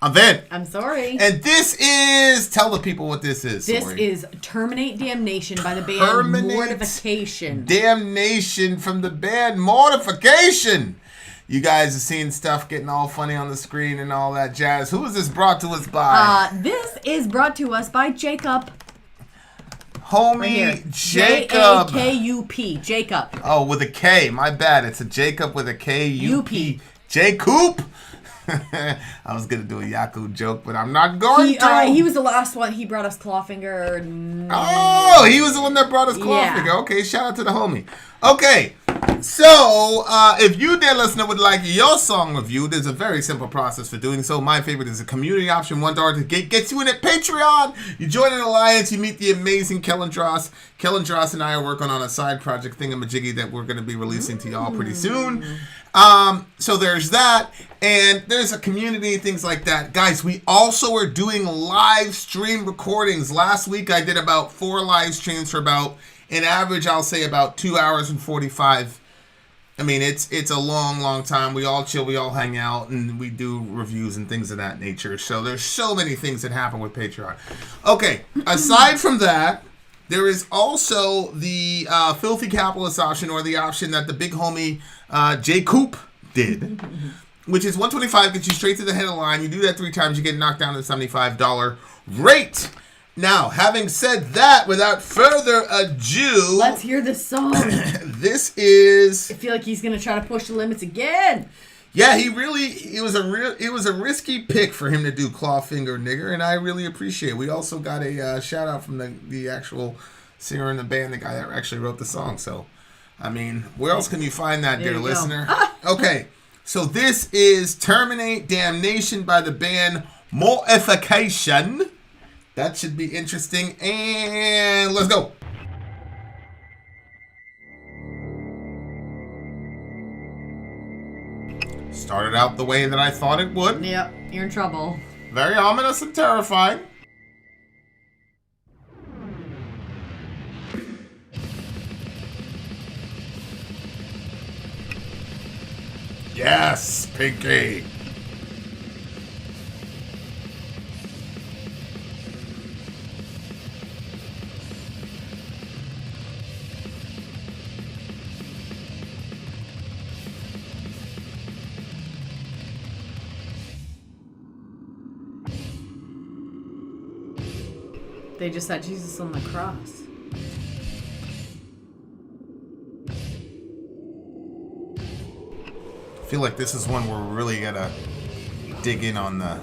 I'm Vin. I'm Sori. And this is... Tell the people what this is, This Sori. is Terminate Damnation by the band Mortification. Damnation from the band Mortification. You guys are seeing stuff getting all funny on the screen and all that jazz. Who is this brought to us by? This is brought to us by Jacob. Homie right Jacob. J-A-K-U-P. Jacob. Oh, with a K. My bad. It's a Jacob with a K-U-P. Jacob. I was going to do a Yaku joke, but I'm not going to. He was the last one. He brought us Clawfinger. Oh, he was the one that brought us Clawfinger. Yeah. Okay, shout out to the homie. Okay, so if you, dear listener, would like your song reviewed, there's a very simple process for doing so. My favorite is a community option, $1 to get you in at Patreon. You join an alliance, you meet the amazing Kellen Dross. Kellen Dross and I are working on a side project thingamajiggy that we're going to be releasing to y'all pretty soon. So there's that, and there's a community, things like that. Guys, we also are doing live stream recordings. Last week I did about 4 live streams for about, in average, I'll say about 2 hours and 45. I mean, it's a long time. We all chill, we all hang out, and we do reviews and things of that nature. So there's so many things that happen with Patreon. Okay, aside from that, there is also the Filthy Capitalist option, or the option that the big homie J. Coop did, which is $125, gets you straight to the head of the line. You do that 3 times, you get knocked down to the $75 rate. Now, having said that, without further ado, let's hear this song. This is... I feel like he's going to try to push the limits again. Yeah, it was a risky pick for him to do Clawfinger Nigger, and I really appreciate it. We also got a shout out from the actual singer in the band, the guy that actually wrote the song. So, I mean, where else can you find that, dear listener? Okay, so this is Terminate Damnation by the band Mortification. That should be interesting, and let's go. Started out the way that I thought it would. Yep, you're in trouble. Very ominous and terrifying. Yes, Pinky. They just had Jesus on the cross. I feel like this is one where we're really gonna dig in on the...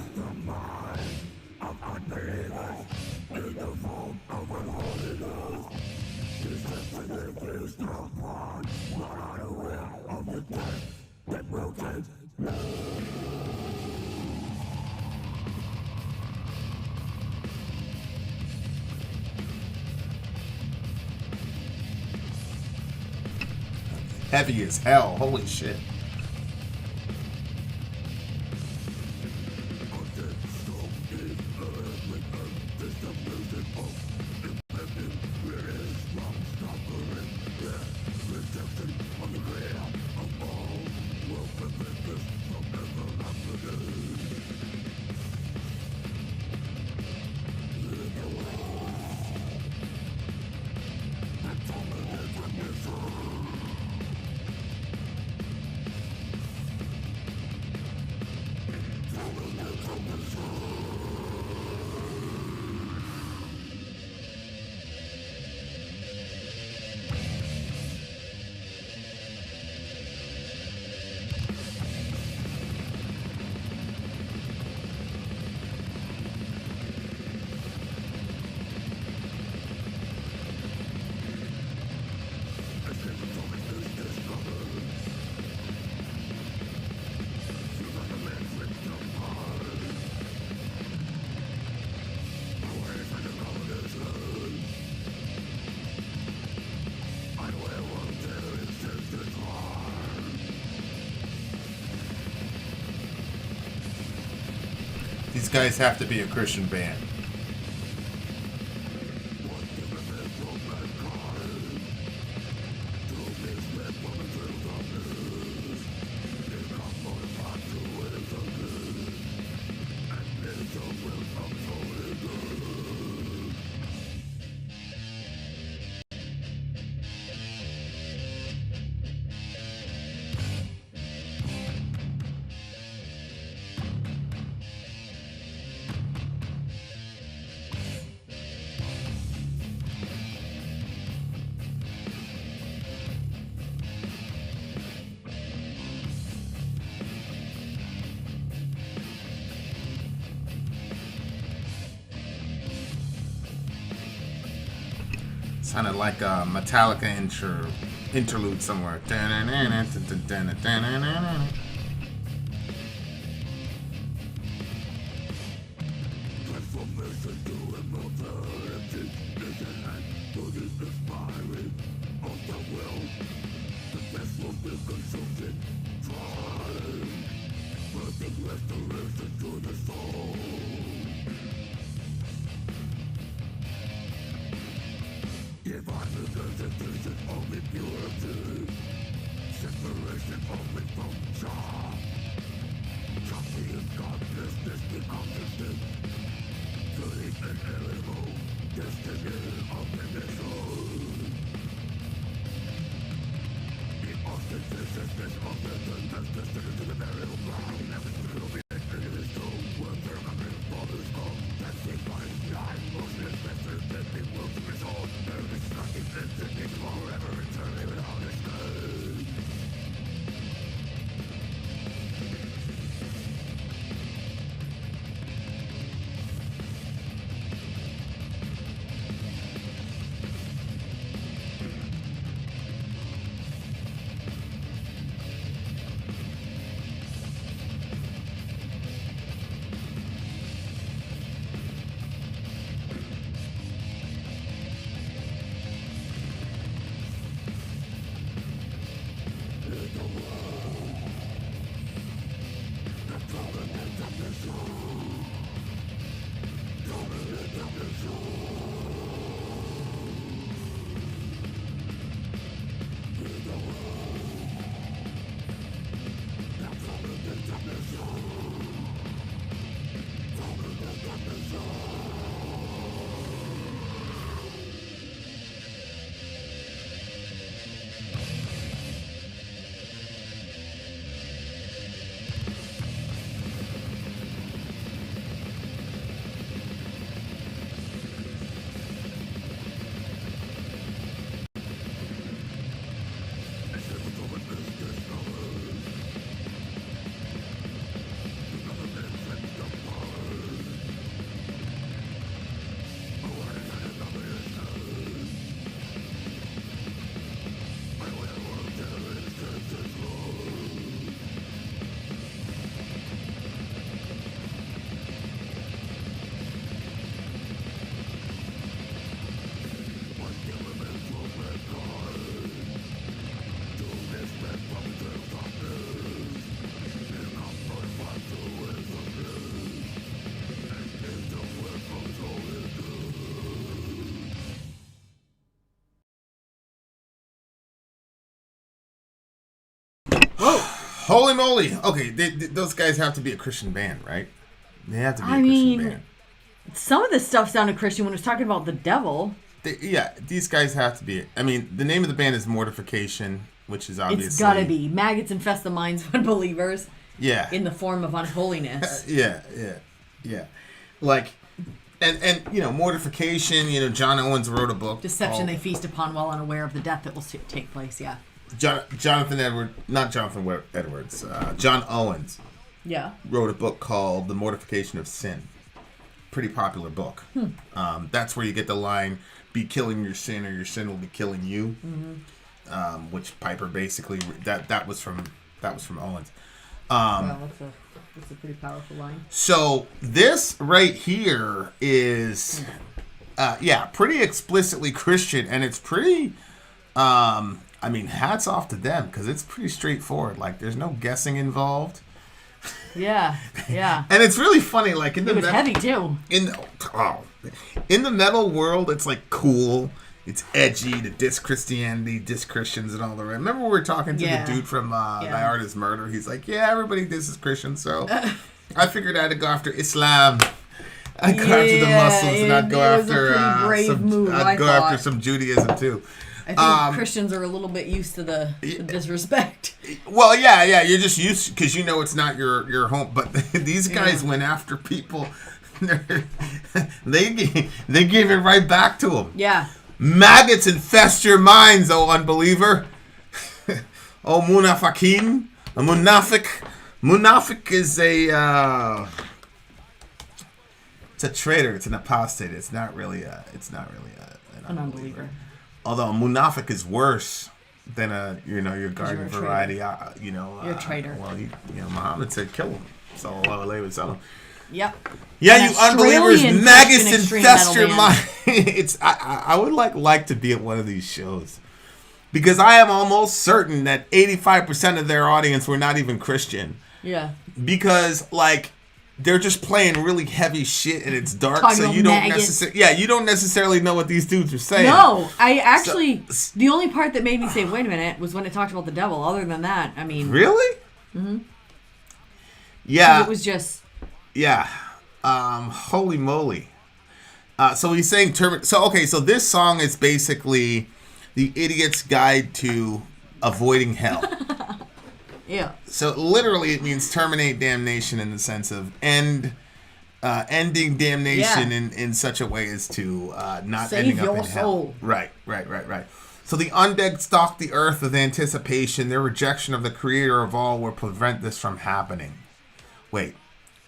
Heavy as hell. Holy shit. These guys have to be a Christian band. kind of like a Metallica interlude somewhere. Holy moly! Okay, those guys have to be a Christian band, right? They have to be a Christian band. Some of this stuff sounded Christian when it was talking about the devil. These guys have to be. I mean, the name of the band is Mortification, which is obviously... It's gotta be. Maggots infest the minds of unbelievers. Yeah. In the form of unholiness. Yeah. Like, and Mortification, John Owens wrote a book. Deception they feast upon while unaware of the death that will take place, yeah. John Owens wrote a book called The Mortification of Sin. Pretty popular book. That's where you get the line, be killing your sin or your sin will be killing you. Mm-hmm. Which Piper basically, that was from Owens. Well, that's a pretty powerful line. So this right here is pretty explicitly Christian, and it's pretty hats off to them, because it's pretty straightforward. Like, there's no guessing involved. Yeah. And it's really funny. Like, it was heavy too. In the metal world, it's like cool. It's edgy to diss Christianity, diss Christians, and all the rest. Remember we were talking to the dude from My Art Is Murder? He's like, everybody disses Christians, so I figured I had to go after Islam. I'd go after the Muslims, and I'd go after some Judaism too. I think Christians are a little bit used to the disrespect. Well, yeah, you're just used, because it's not your home. But these guys went after people. They gave it right back to them. Yeah. Maggots infest your minds, oh unbeliever. Oh munafikin. A munafik. Munafik is it's a traitor. It's an apostate. It's not really an unbeliever. Although Munafik is worse than your garden variety. You're a traitor. Well, Muhammad said kill him. Sallallahu alaihi wasallam. Yep. Yeah, An you unbelievers, Australian maggots Christian extreme infest your metal mind. band. I would like to be at one of these shows. Because I am almost certain that 85% of their audience were not even Christian. Yeah. Because, like, they're just playing really heavy shit and it's dark, Talking so about you don't maggots. you don't necessarily know what these dudes are saying. No, I actually, the only part that made me say, wait a minute, was when it talked about the devil. Other than that, I mean. Really? Mm-hmm. Yeah. It was just. Yeah. Holy moly. So he's saying Terminate. So this song is basically the idiot's guide to avoiding hell. Yeah. So literally it means terminate damnation in the sense of ending damnation in such a way as to not Save ending up your in soul. hell. Right. So the undead stalk the earth with anticipation. Their rejection of the creator of all will prevent this from happening. Wait.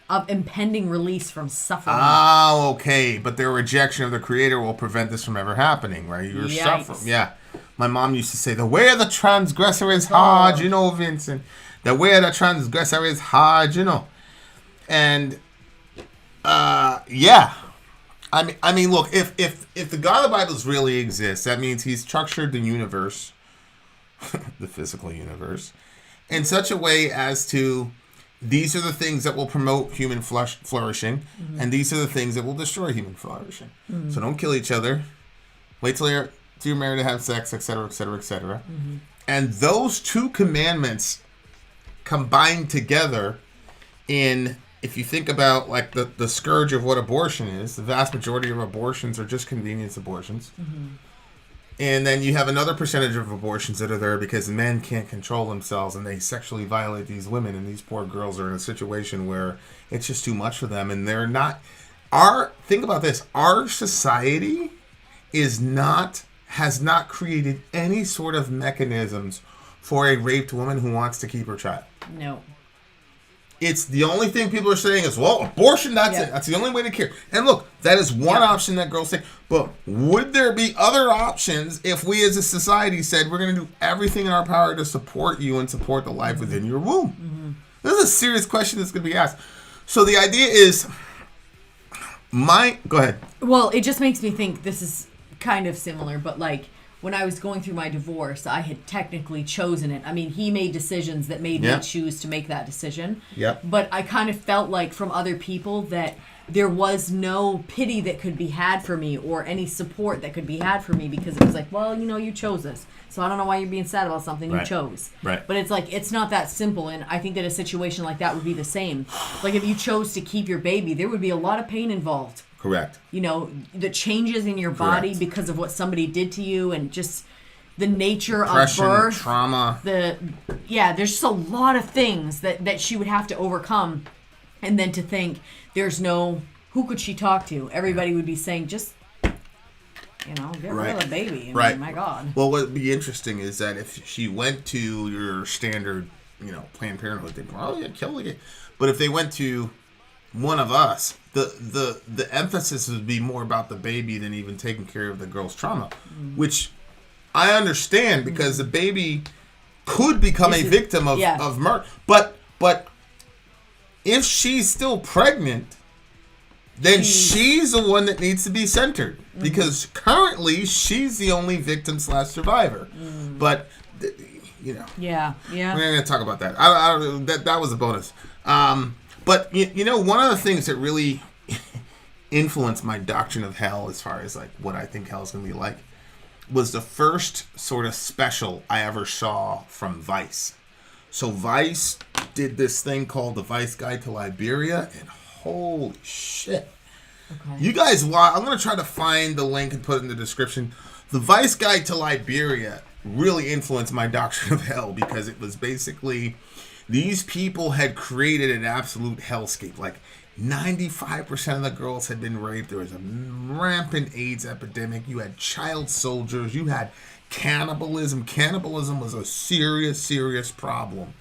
Of impending release from suffering. Oh, okay. But their rejection of the creator will prevent this from ever happening, right? You're suffering. Yeah. My mom used to say, the way of the transgressor is hard, Vincent. The way of the transgressor is hard, And, yeah. I mean, look, if the God of the Bible really exists, that means he's structured the universe, the physical universe, in such a way as to these are the things that will promote human flourishing, and these are the things that will destroy human flourishing. Mm-hmm. So don't kill each other. Wait till you're married to have sex, etc., etc., etc. And those two commandments combined together in, if you think about like the scourge of what abortion is, the vast majority of abortions are just convenience abortions. Mm-hmm. And then you have another percentage of abortions that are there because men can't control themselves and they sexually violate these women, and these poor girls are in a situation where it's just too much for them, and they're not. Think about this. Our society has not created any sort of mechanisms for a raped woman who wants to keep her child. No. It's the only thing people are saying is, well, abortion, that's it. That's the only way to care. And look, that is one option that girls take. But would there be other options if we as a society said we're going to do everything in our power to support you and support the life within your womb? Mm-hmm. This is a serious question that's going to be asked. So the idea is, go ahead. Well, it just makes me think this is kind of similar, but like, when I was going through my divorce, I had technically chosen it. I mean, he made decisions that made me choose to make that decision. Yep. But I kind of felt like from other people that there was no pity that could be had for me or any support that could be had for me, because it was like, well, you chose this. So I don't know why you're being sad about something you chose. Right. But it's like, it's not that simple. And I think that a situation like that would be the same. Like if you chose to keep your baby, there would be a lot of pain involved. Correct. The changes in your body because of what somebody did to you, and just the nature Depression, of birth, trauma. there's just a lot of things that she would have to overcome, and then to think who could she talk to? Everybody would be saying, just get rid of the baby. I mean, my God. Well, what would be interesting is that if she went to your standard, Planned Parenthood, they'd go, kill the kid. But if they went to one of us, the emphasis would be more about the baby than even taking care of the girl's trauma, which I understand, because the baby could become a victim of murder. But if she's still pregnant, then she's the one that needs to be centered, because currently she's the only victim/survivor. But we're not going to talk about that. That was a bonus. But, one of the things that really influenced my doctrine of hell, as far as, like, what I think hell is going to be like, was the first sort of special I ever saw from Vice. So Vice did this thing called The Vice Guide to Liberia, and holy shit. Okay. You guys, I'm going to try to find the link and put it in the description. The Vice Guide to Liberia really influenced my doctrine of hell, because it was basically... These people had created an absolute hellscape. Like 95% of the girls had been raped. There was a rampant AIDS epidemic. You had child soldiers. You had cannibalism. Cannibalism was a serious, serious problem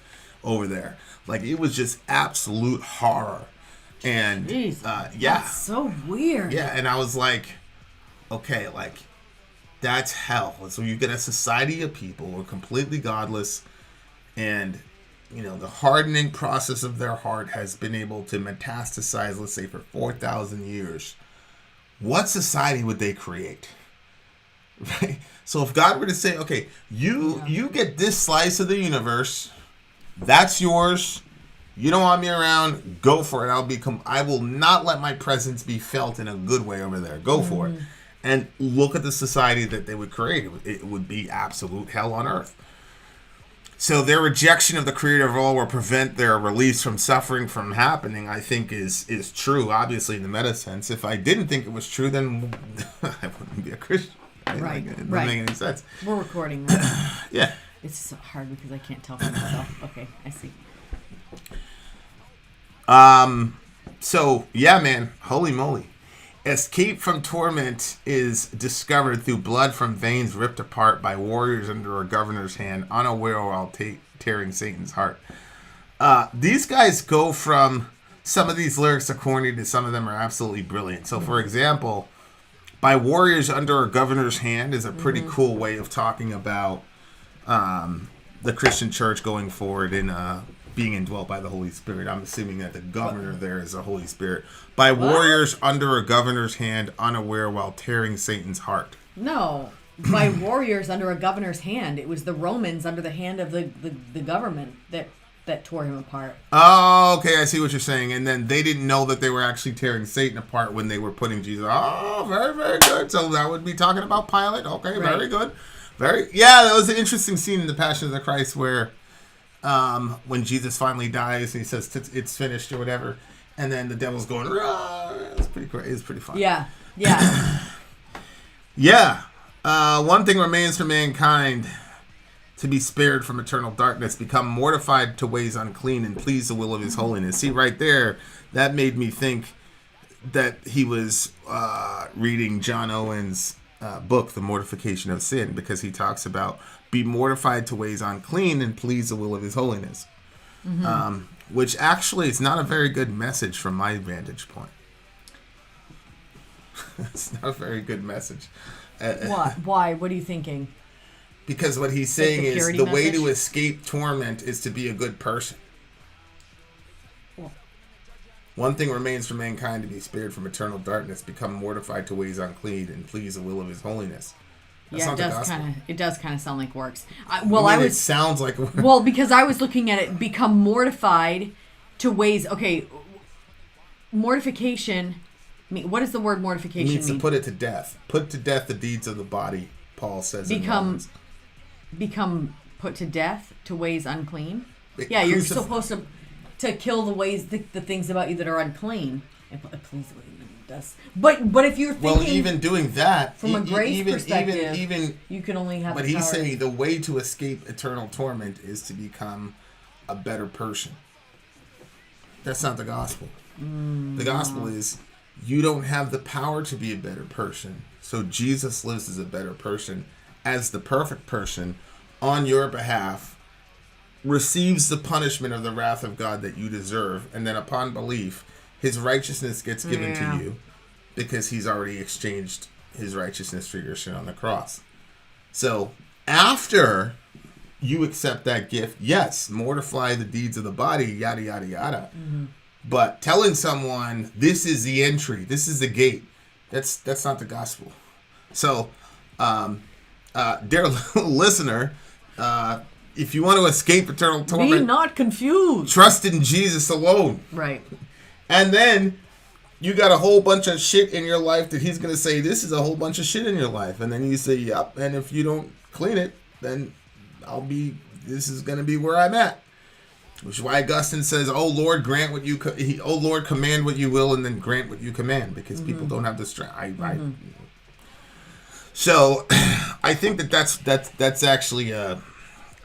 over there. Like, it was just absolute horror. And that's so weird. Yeah, and I was like, okay, like, That's hell. So you get a society of people who are completely godless, and the hardening process of their heart has been able to metastasize, let's say, for 4,000 years. What society would they create? Right? So if God were to say, okay, you get this slice of the universe, that's yours. You don't want me around, go for it. I will not let my presence be felt in a good way over there. Go for it. And look at the society that they would create. It would be absolute hell on earth. So their rejection of the creator of all will prevent their release from suffering from happening, I think is true, obviously, in the meta sense. If I didn't think it was true, then I wouldn't be a Christian. Right. It doesn't make any sense. We're recording, right? Yeah. It's so hard because I can't tell for myself. Okay, I see. So, yeah, man. Holy moly. Escape from torment is discovered through blood from veins ripped apart by warriors under a governor's hand, unaware while tearing Satan's heart. These guys go from some of these lyrics are corny to some of them are absolutely brilliant. So, for example, by warriors under a governor's hand is a pretty cool way of talking about the Christian church going forward in being indwelt by the Holy Spirit. I'm assuming that the governor there is the Holy Spirit. By warriors under a governor's hand, unaware while tearing Satan's heart. No. By warriors under a governor's hand. It was the Romans under the hand of the government that tore him apart. Oh, okay. I see what you're saying. And then they didn't know that they were actually tearing Satan apart when they were putting Jesus. Oh, very, very good. So that would be talking about Pilate. Okay, right. Very good. That was an interesting scene in The Passion of the Christ where when Jesus finally dies and he says it's finished or whatever, and then the devil's going, it's pretty great. It's pretty fun. Yeah. Yeah. One thing remains for mankind: to be spared from eternal darkness, become mortified to ways unclean, and please the will of his holiness. See, right there, that made me think that he was reading John Owen's book, The Mortification of Sin, because he talks about be mortified to ways unclean and please the will of his holiness. Which actually is not a very good message from my vantage point. It's not a very good message. What? Why? What are you thinking? Because what he's saying is the message? way to escape torment is to be a good person. Well, one thing remains for mankind: to be spared from eternal darkness, become mortified to ways unclean, and please the will of his holiness. That's it does kind of sound like works. It sounds like works. Well, because I was looking at it, become mortified to ways. Okay, mortification. What does the word mortification mean? It means to put it to death. Put to death the deeds of the body. Paul says. Become put to death to ways unclean. Yeah, you're supposed to kill the ways the things about you that are unclean. And please the way it does. But if you're thinking, even doing that from a grace perspective, you can only have. But he's saying the way to escape eternal torment is to become a better person. That's not the gospel. The gospel is you don't have the power to be a better person. So Jesus lives as a better person, as the perfect person, on your behalf, receives the punishment of the wrath of God that you deserve, and then upon belief, his righteousness gets given to you because he's already exchanged his righteousness for your sin on the cross. So after you accept that gift, yes, mortify the deeds of the body, yada, yada, yada. But telling someone, this is the entry, this is the gate, that's not the gospel. So, dear listener, if you want to escape eternal torment, be not confused. Trust in Jesus alone. Right. And then you got a whole bunch of shit in your life that he's going to say, this is a whole bunch of shit in your life. And then you say, yep. And if you don't clean it, then this is going to be where I'm at. Which is why Augustine says, oh Lord, command what you will, and then grant what you command, because people don't have the strength. So I think that's actually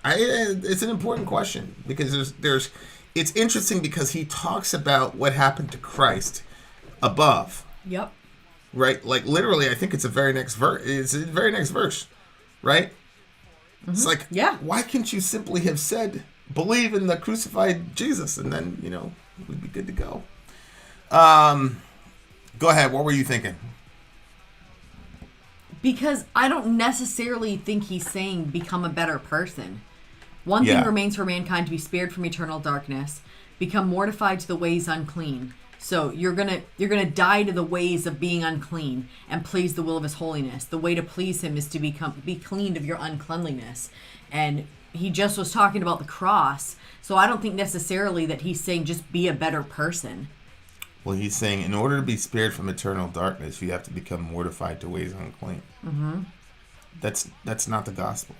it's an important question, because there's it's interesting because he talks about what happened to Christ above. Yep. Right? Like literally, I think it's the very next verse. It's the very next verse, right? It's like, why can't you simply have said, believe in the crucified Jesus, and then, we'd be good to go. Go ahead. What were you thinking? Because I don't necessarily think he's saying become a better person. One thing remains for mankind, to be spared from eternal darkness, become mortified to the ways unclean. So you're gonna die to the ways of being unclean and please the will of his holiness. The way to please him is to be cleaned of your uncleanliness. And he just was talking about the cross. So I don't think necessarily that he's saying just be a better person. Well, he's saying in order to be spared from eternal darkness, you have to become mortified to ways unclean. Mm-hmm. That's not the gospel.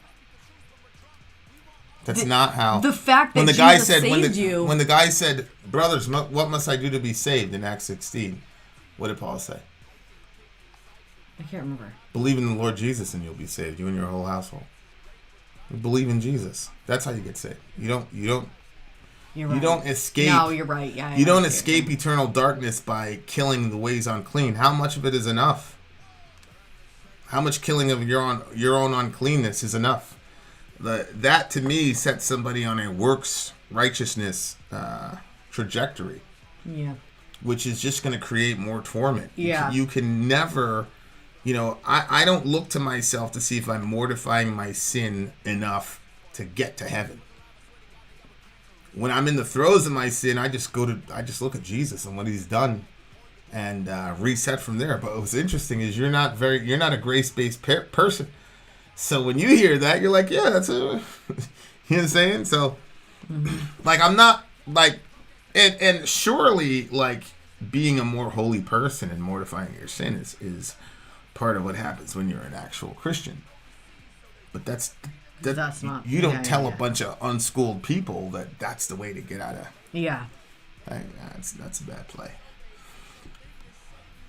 That's not how. The fact that when the Jesus guy said, saved you. When the guy said, brothers, what must I do to be saved in Acts 16? What did Paul say? I can't remember. Believe in the Lord Jesus and you'll be saved, you and your whole household. Believe in Jesus. That's how you get saved. You don't You're right. You don't escape. No, you're right. Yeah. You don't escape eternal darkness by killing the ways unclean. How much of it is enough? How much killing of your own uncleanness is enough? That to me sets somebody on a works righteousness trajectory. Yeah. Which is just going to create more torment. Yeah. You can never, I don't look to myself to see if I'm mortifying my sin enough to get to heaven. When I'm in the throes of my sin, I just look at Jesus and what he's done and reset from there. But what's interesting is you're not a grace-based person. So when you hear that, you're like, yeah, that's a, you know what I'm saying? So, like, I'm not, like, and surely, like, being a more holy person and mortifying your sin is part of what happens when you're an actual Christian. But that's not. You don't tell a bunch of unschooled people that that's the way to get out of. Yeah. That's a bad play.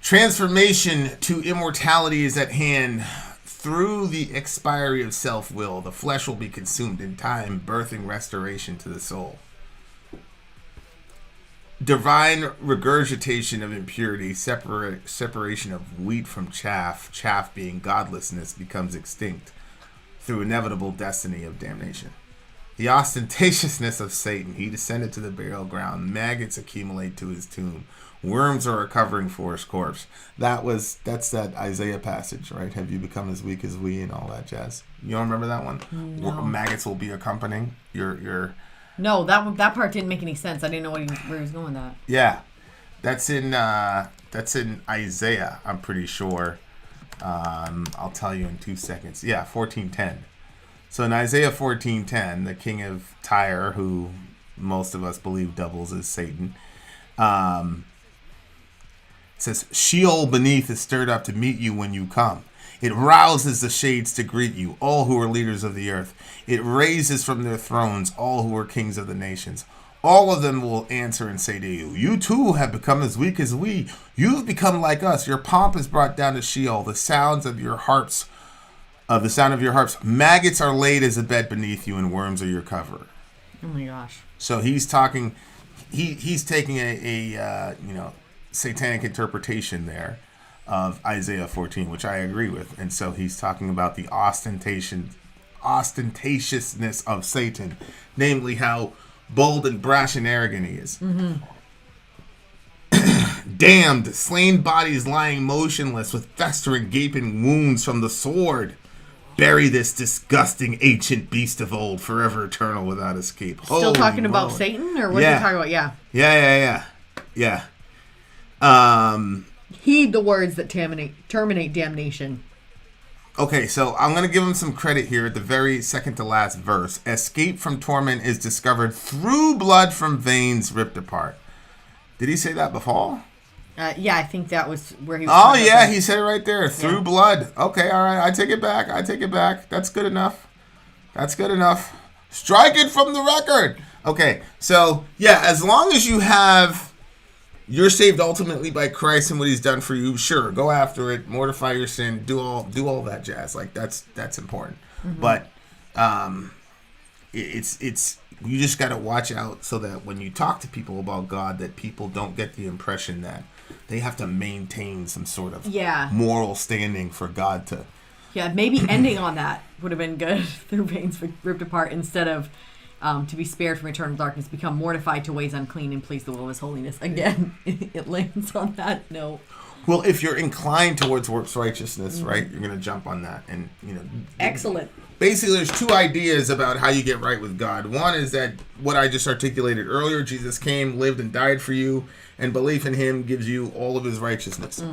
Transformation to immortality is at hand. Through the expiry of self-will, the flesh will be consumed in time, birthing restoration to the soul. Divine regurgitation of impurity, separation of wheat from chaff, chaff being godlessness, becomes extinct through inevitable destiny of damnation. The ostentatiousness of Satan, he descended to the burial ground, maggots accumulate to his tomb, worms are a covering for his corpse. That's that Isaiah passage, right? Have you become as weak as we and all that jazz? You don't remember that one? No. Maggots will be accompanying your. No, that part didn't make any sense. I didn't know where he was going with that. Yeah, that's in Isaiah. I'm pretty sure. I'll tell you in 2 seconds. Yeah, 14:10. So in Isaiah 14:10, the king of Tyre, who most of us believe doubles as Satan, says, Sheol beneath is stirred up to meet you when you come. It rouses the shades to greet you, all who are leaders of the earth. It raises from their thrones all who are kings of the nations. All of them will answer and say to you, you too have become as weak as we. You've become like us. Your pomp is brought down to Sheol. The sound of your harps, maggots are laid as a bed beneath you, and worms are your cover. Oh my gosh. So he's talking, he's taking a satanic interpretation there of Isaiah 14, which I agree with. And so he's talking about the ostentatiousness of Satan, namely how bold and brash and arrogant he is. Mm-hmm. Damned, slain bodies lying motionless with festering, gaping wounds from the sword. Bury this disgusting ancient beast of old, forever eternal without escape. Still Holy talking about moly. Satan? Or what are you talking about? Yeah. Heed the words that terminate damnation. Okay, so I'm going to give him some credit here at the very second to last verse. Escape from torment is discovered through blood from veins ripped apart. Did he say that before? Yeah, I think that was where he was. Oh, yeah, he said it right there. Through blood. Okay, all right. I take it back. That's good enough. Strike it from the record. Okay, so, yeah, as long as you're saved ultimately by Christ and what he's done for you, sure, go after it, mortify your sin, do all that jazz. Like, that's important. Mm-hmm. But it's you just got to watch out so that when you talk to people about God, that people don't get the impression that they have to maintain some sort of moral standing for God to. Yeah, maybe ending on that would have been good. Through veins ripped apart, instead of to be spared from eternal darkness, become mortified to ways unclean and please the will of his holiness. Again, it lands on that note. Well, if you're inclined towards works righteousness, right, you're going to jump on that. And, Excellent. Basically, there's two ideas about how you get right with God. One is that what I just articulated earlier, Jesus came, lived, and died for you, and belief in him gives you all of his righteousness.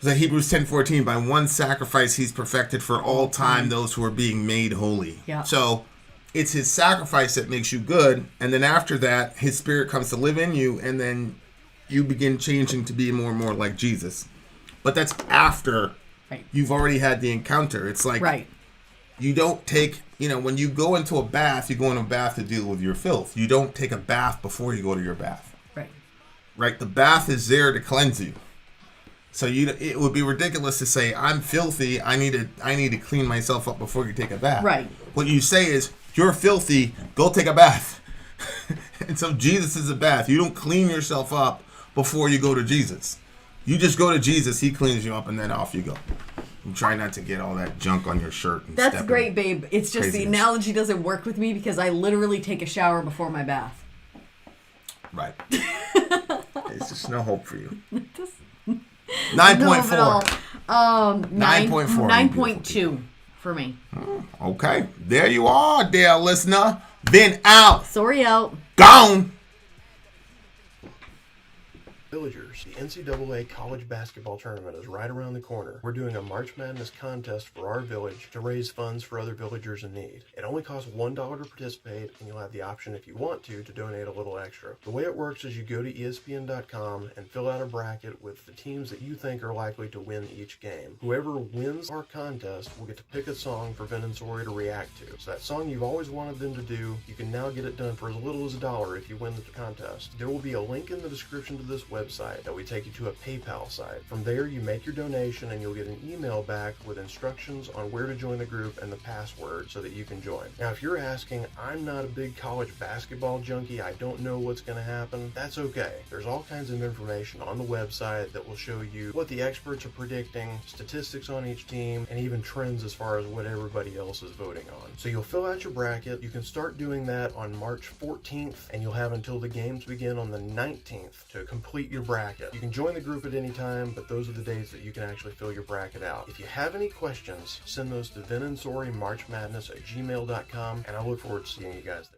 So Hebrews 10:14, by one sacrifice he's perfected for all time those who are being made holy. Yeah. So it's his sacrifice that makes you good, and then after that, his spirit comes to live in you, and then you begin changing to be more and more like Jesus. But that's after you've already had the encounter. It's like you don't take, when you go into a bath, you go into a bath to deal with your filth. You don't take a bath before you go to your bath. Right? The bath is there to cleanse you. So it would be ridiculous to say, I'm filthy, I need to clean myself up before you take a bath. Right. What you say is, you're filthy, go take a bath. And so Jesus is a bath. You don't clean yourself up before you go to Jesus. You just go to Jesus, he cleans you up, and then off you go. And try not to get all that junk on your shirt. And that's great, babe. It's just the analogy doesn't work with me because I literally take a shower before my bath. Right. There's just no hope for you. 9.4. 9.4. 9.2 for me. Okay. There you are, dear listener. Vin out. Sori out. Gone. Villagers, the NCAA college basketball tournament is right around the corner. We're doing a March Madness contest for our village to raise funds for other villagers in need. It only costs $1 to participate, and you'll have the option, if you want to donate a little extra. The way it works is you go to ESPN.com and fill out a bracket with the teams that you think are likely to win each game. Whoever wins our contest will get to pick a song for Vin and Sori to react to. So that song you've always wanted them to do, you can now get it done for as little as $1 if you win the contest. There will be a link in the description to this website that we take you to a PayPal site. From there, you make your donation and you'll get an email back with instructions on where to join the group and the password so that you can join. Now, if you're asking, I'm not a big college basketball junkie, I don't know what's going to happen, that's okay. There's all kinds of information on the website that will show you what the experts are predicting, statistics on each team, and even trends as far as what everybody else is voting on. So you'll fill out your bracket. You can start doing that on March 14th, and you'll have until the games begin on the 19th to complete your bracket. You can join the group at any time, but those are the days that you can actually fill your bracket out. If you have any questions, send those to vinandsorimarchmadness@gmail.com, and I look forward to seeing you guys there.